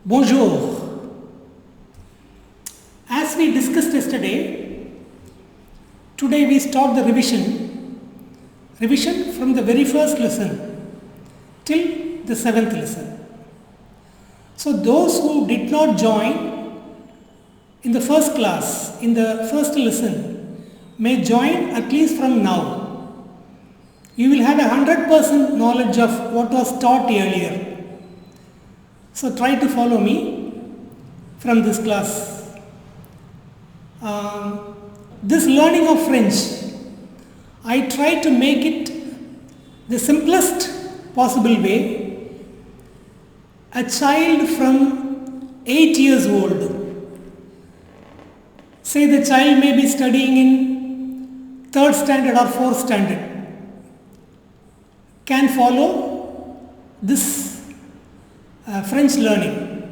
Bonjour. As we discussed yesterday, today we start the revision from the very first lesson till the seventh lesson. So those who did not join in the first class, in the first lesson, may join at least from now. You will have 100% knowledge of what was taught earlier. So try to follow me from this class. This learning of French, I try to make it the simplest possible way. A child from 8 years old, say the child may be studying in 3rd standard or 4th standard, can follow this French learning,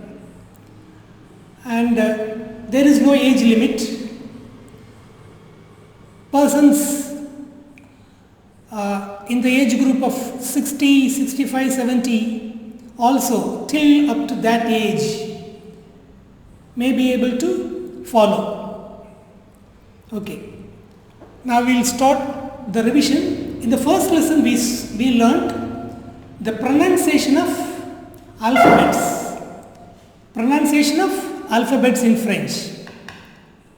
and there is no age limit. Persons in the age group of 60, 65, 70 also till up to that age may be able to follow. Okay, now we will start the revision. In the first lesson we learnt the pronunciation of alphabets in French.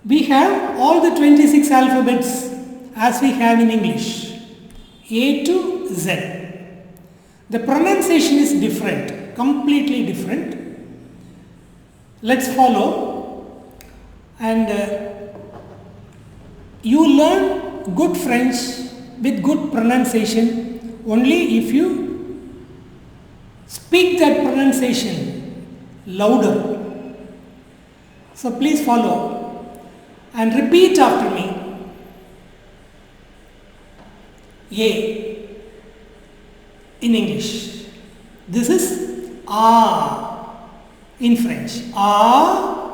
We have all the 26 alphabets as we have in English, A to Z. The pronunciation is different, completely different. Let's follow, and you learn good French with good pronunciation only if you speak that pronunciation louder. So please follow and repeat after me. A in English. This is A in French. A,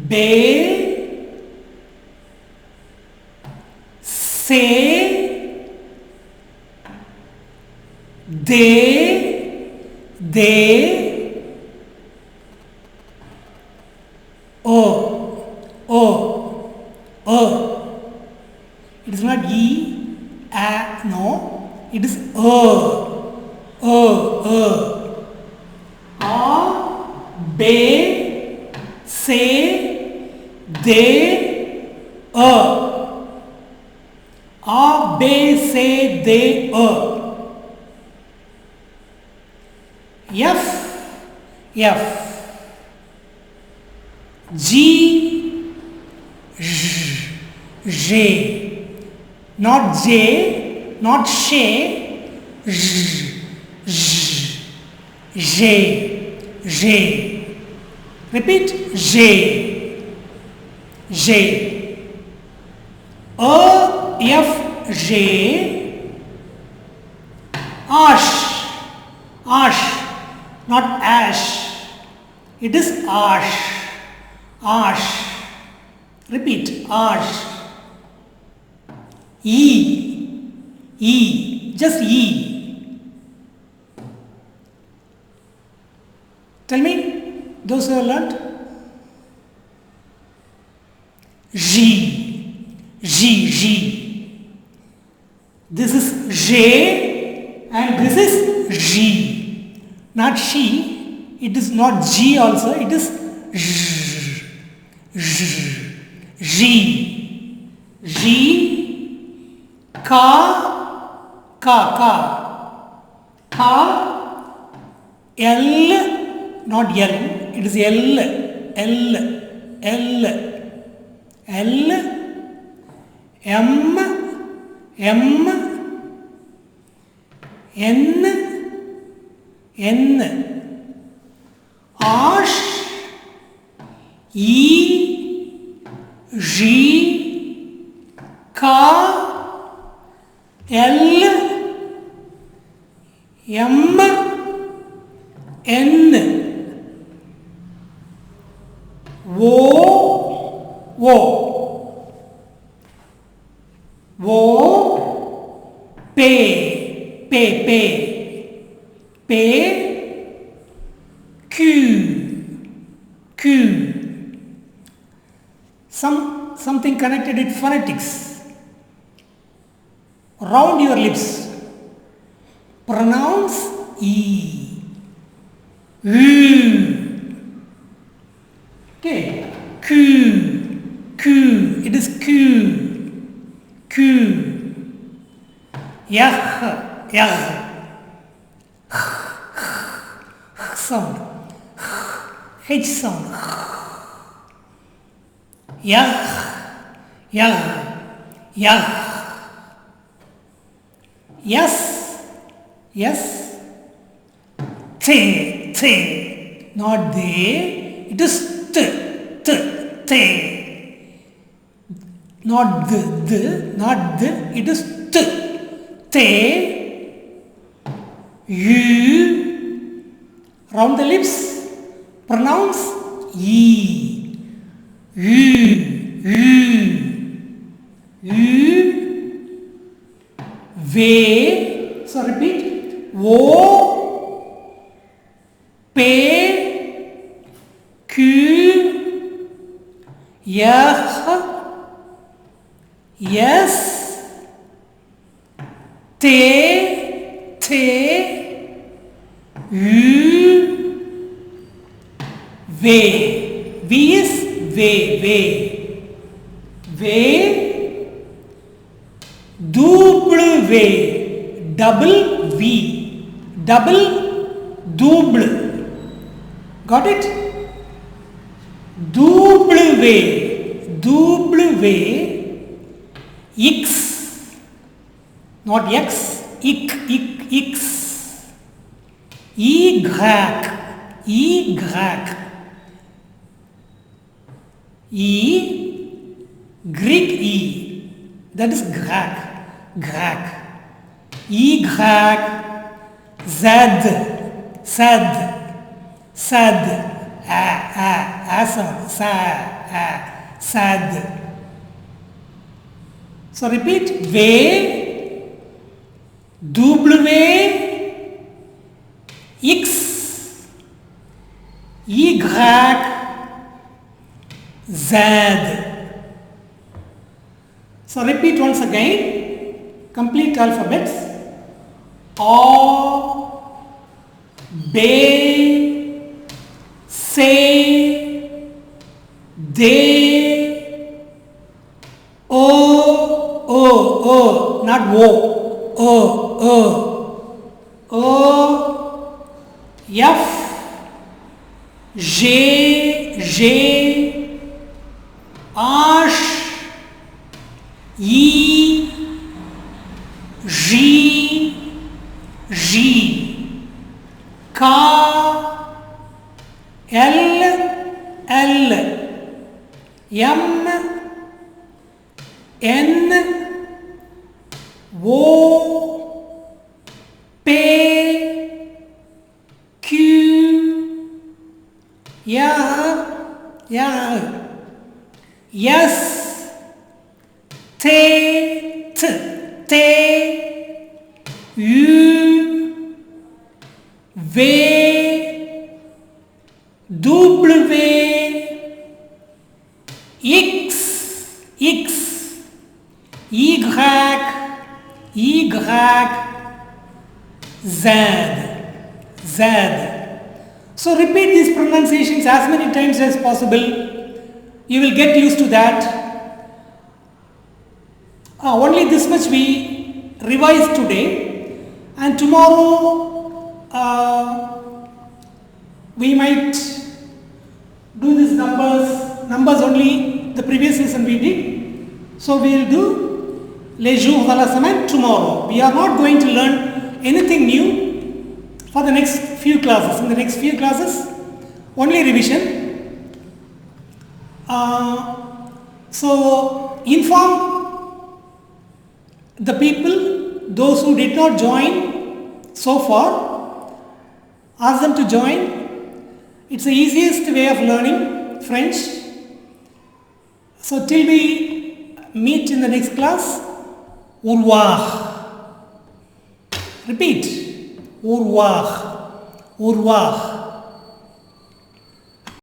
B, C, D, O. It is not E, A, no. It is A, B, C, D, A, B, C, D, F, G, J, not J, not J, J. Repeat, J. F, J, Ash, not ash, it is ash. Repeat, ash. E, just E. Tell me, those who have learnt. G. This is J and this is G. Not she, it is not G also, it is G, ka, L, not L, it is L, M, N, Ash, E, G, K, L, M, N, P, Q, Q. Something connected with phonetics. Round your lips. Pronounce E. Okay. Q, Q. It is Q, Q. Yah, yah. Sound. H sound. Yah, yah, yah. Yes, yes. Te, te. Not they. It is t, t, te. Not the, not the. It is t, te. You. Round the lips. Pronounce E. Ve. So repeat. Wo. Pe. Q. Yah. Yes. Te. Te. Ve. V is ve, ve. Ve. W. Double V. Double. Double. Got it? W. W. X. Not X. X. Y. Y. E, Greek E, that is Greg. E, Sad, sad. So repeat, V, W, X, Y, Z. So repeat once again, complete alphabets. A, B, C, D, O, not O, F, G, H, I, J, K, L, M, N, O, P, Q, yes, T, U, V, W, X, Y, Z. So repeat these pronunciations as many times as possible. You will get used to that. Only this much we revised today, and tomorrow we might do these numbers only the previous lesson we did. So we will do les jours de la semaine tomorrow. We are not going to learn anything new for the next few classes. In the next few classes, only revision. So inform the people, those who did not join so far, ask them to join. It's the easiest way of learning French. So till we meet in the next class, au revoir. Repeat, au revoir, au revoir.